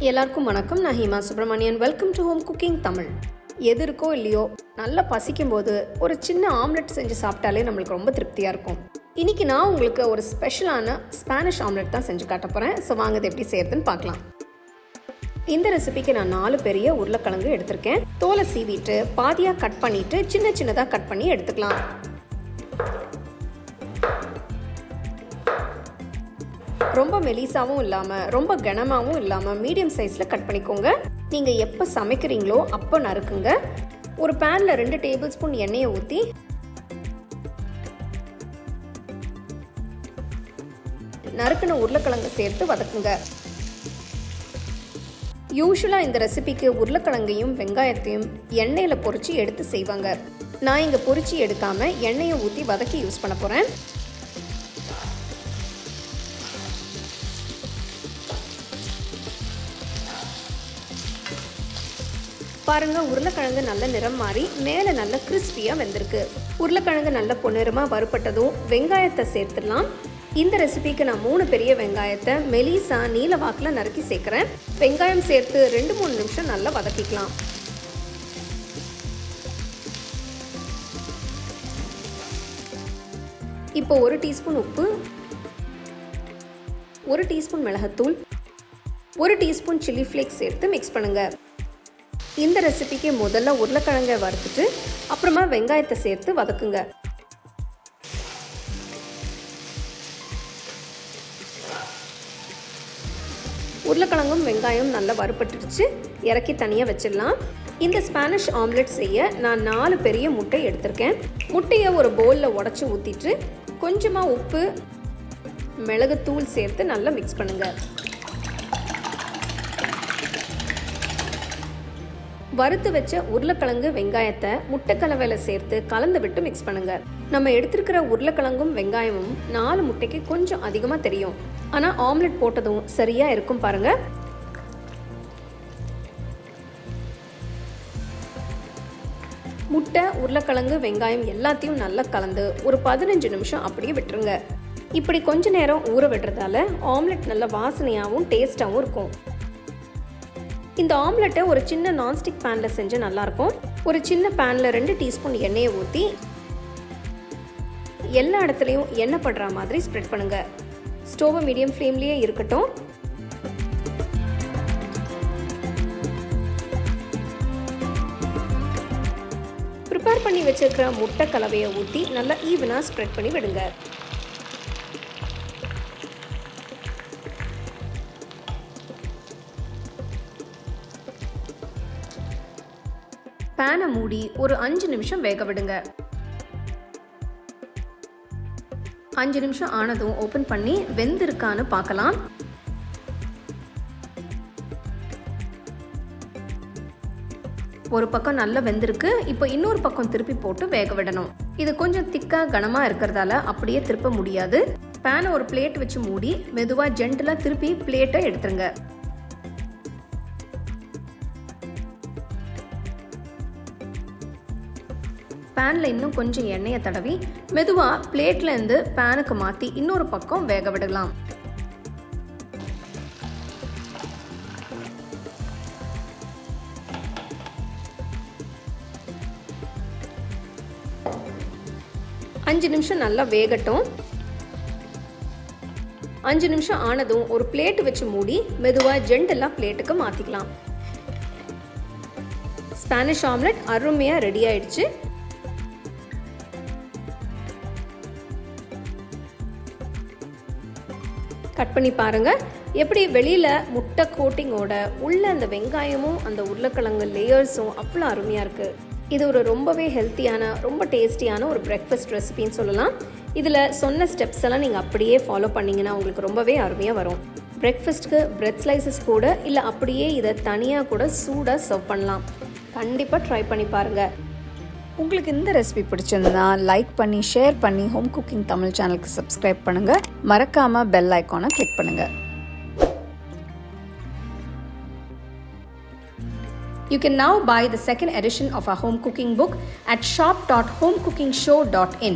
எல்லாருக்கும் வணக்கம். நான் Hima Subramanian. Welcome to home cooking Tamil. எது இருக்கோ இல்லையோ நல்லா பசிக்கும் போது ஒரு சின்ன ஆம்லெட் செஞ்சு சாப்பிட்டாலே நம்மளுக்கு ரொம்ப திருப்தியாக இருக்கும். இன்னைக்கு நான் உங்களுக்கு ஒரு ஸ்பெஷலான ஸ்பானிஷ் ஆம்லெட் தான் செஞ்சு காட்ட போகிறேன். ஸோ வாங்க இது எப்படி செய்யறதுன்னு பார்க்கலாம். இந்த ரெசிபிக்கு நான் 4 பெரிய உருளைக்கிழங்கு எடுத்திருக்கேன். தோலை சீவிட்டு பாதியாக கட் பண்ணிட்டு சின்ன சின்னதாக கட் பண்ணி எடுத்துக்கலாம். ரொம்ப மெலிசாவும் இல்லாமல் ரொம்ப கனமாகவும் இல்லாமல் மீடியம் சைஸில் கட் பண்ணிக்கோங்க. நீங்கள் எப்போ சமைக்கிறீங்களோ அப்போ நறுக்குங்க. ஒரு பேனில் 2 டேபிள் ஸ்பூன் எண்ணெயை ஊற்றி நறுக்கின உருளைக்கிழங்கு சேர்த்து வதக்குங்க. யூஸ்வலாக இந்த ரெசிபிக்கு உருளைக்கிழங்கையும் வெங்காயத்தையும் எண்ணெயில் பொரிச்சு எடுத்து செய்வாங்க. நான் இங்கே பொரிச்சு எடுக்காமல் எண்ணெயை ஊற்றி வதக்கி யூஸ் பண்ண போகிறேன். பாருங்க, உருளைக்கிழங்கு நல்ல நிறம் மாறி மேலே நல்ல கிறிஸ்பியாக வெந்திருக்கு. உருளைக்கிழங்கு நல்ல பொன்னிறமாக வறுப்பட்டதும் வெங்காயத்தை சேர்த்துடலாம். இந்த ரெசிபிக்கு நான் 3 பெரிய வெங்காயத்தை மெலிசா நீல வாக்கில் நறுக்கி சேர்க்குறேன். வெங்காயம் சேர்த்து 2-3 நிமிஷம் நல்லா வதக்கிக்கலாம். இப்போ 1 டீஸ்பூன் உப்பு, 1 டீஸ்பூன் மிளகாத்தூள், 1 டீஸ்பூன் சில்லி ஃப்ளேக்ஸ் சேர்த்து மிக்ஸ் பண்ணுங்க. இந்த ரெசிபிக்கு முதல்ல உருளைக்கிழங்கை வறுத்துட்டு அப்புறமா வெங்காயத்தை சேர்த்து வதக்குங்க. உருளைக்கிழங்கும் வெங்காயம் நல்லா வறுப்பட்டுடுச்சு. இறக்கி தனியாக வச்சிடலாம். இந்த ஸ்பானிஷ் ஆம்லெட் செய்ய நான் 4 பெரிய முட்டை எடுத்திருக்கேன். முட்டையை ஒரு பவுலில் உடச்சி ஊற்றிட்டு கொஞ்சமாக உப்பு, மிளகுத்தூள் சேர்த்து நல்லா மிக்ஸ் பண்ணுங்க. வறுத்து வச்ச உருளைக்கிழங்கு வெங்காயத்தை முட்டை கலவையில் சேர்த்து கலந்து விட்டு மிக்ஸ் பண்ணுங்க. நம்ம எடுத்திருக்கிற உருளைக்கிழங்கும் வெங்காயமும் 4 முட்டைக்கு கொஞ்சம் அதிகமாக தெரியும். ஆனால் ஆம்லெட் போட்டதும் சரியா இருக்கும் பாருங்க. முட்டை, உருளைக்கிழங்கு, வெங்காயம் எல்லாத்தையும் நல்லா கலந்து ஒரு 15 நிமிஷம் அப்படியே விட்டுருங்க. இப்படி கொஞ்ச நேரம் ஊற விடுறதால ஆம்லெட் நல்ல வாசனையாகவும் டேஸ்டாகவும் இருக்கும். இந்த ஆம்லெட்டை ஒரு சின்ன நான்ஸ்டிக் பேனில் செஞ்சு நல்லாயிருக்கும். ஒரு சின்ன பேனில் 2 டீஸ்பூன் எண்ணெயை ஊற்றி எல்லா இடத்துலையும் எண்ணெய் படுற மாதிரி ஸ்ப்ரெட் பண்ணுங்க. ஸ்டோவை மீடியம் ஃப்ளேம்லேயே இருக்கட்டும். ப்ரிப்பேர் பண்ணி வச்சிருக்கிற முட்டை கலவையை ஊற்றி நல்லா ஈவனாக ஸ்ப்ரெட் பண்ணி விடுங்க. பேனை மூடி ஒரு 5 நிமிஷம் வேக விடுங்க. 5 நிமிஷம் ஆனதும் ஓப்பன் பண்ணி வெந்திருக்கான்னு பார்க்கலாம். ஒரு பக்கம் நல்லா வெந்திருக்கு. இப்போ இன்னொரு பக்கம் திருப்பி போட்டு வேக விடணும். இது கொஞ்சம் திக்காக கனமாக இருக்கிறதால அப்படியே திருப்ப முடியாது. பேனை ஒரு பிளேட் வச்சு மூடி மெதுவாக ஜென்டலாக திருப்பி பிளேட்டை எடுத்துருங்க. பேனில் இன்னும் கொஞ்சம் எண்ணெயை தடவி மெதுவாக பிளேட்லேருந்து பேனுக்கு மாற்றி இன்னொரு பக்கம் வேக விடலாம். அஞ்சு நிமிஷம் நல்லா வேகட்டும். 5 நிமிஷம் ஆனதும் ஒரு பிளேட் வச்சு மூடி மெதுவாக ஜென்டலாக பிளேட்டுக்கு மாற்றிக்கலாம். ஸ்பானிஷ் ஆம்லெட் அருமையாக ரெடி ஆயிடுச்சு. கட் பண்ணி பாருங்க. எப்படி வெளியில முட்டை கோட்டிங்கோட உள்ள அந்த வெங்காயமும் அந்த உருளைக்கிழங்கு லேயர்ஸும் அவ்வளோ அருமையா இருக்கு. இது ஒரு ரொம்பவே ஹெல்த்தியான, ரொம்ப டேஸ்டியான ஒரு பிரேக்ஃபாஸ்ட் ரெசிபின்னு சொல்லலாம். இதில் சொன்ன ஸ்டெப்ஸ் எல்லாம் நீங்கள் அப்படியே ஃபாலோ பண்ணிங்கன்னா உங்களுக்கு ரொம்பவே அருமையாக வரும். பிரேக்ஃபாஸ்ட்டுக்கு பிரெட் ஸ்லைசஸ் கூட இல்லை அப்படியே இதை தனியாக கூட சூடாக சர்வ் பண்ணலாம். கண்டிப்பாக ட்ரை பண்ணி பாருங்கள். உங்களுக்கு இந்த ரெசிபி பிடிச்சிருந்தா லைக் பண்ணி ஷேர் பண்ணி ஹோம் குக்கிங் தமிழ் சேனலுக்கு சப்ஸ்கிரைப் பண்ணுங்கள். மறக்காமல் பெல் ஐக்கானை கிளிக் பண்ணுங்கள். You can now buy the second edition of our home cooking book at shop.homecookingshow.in.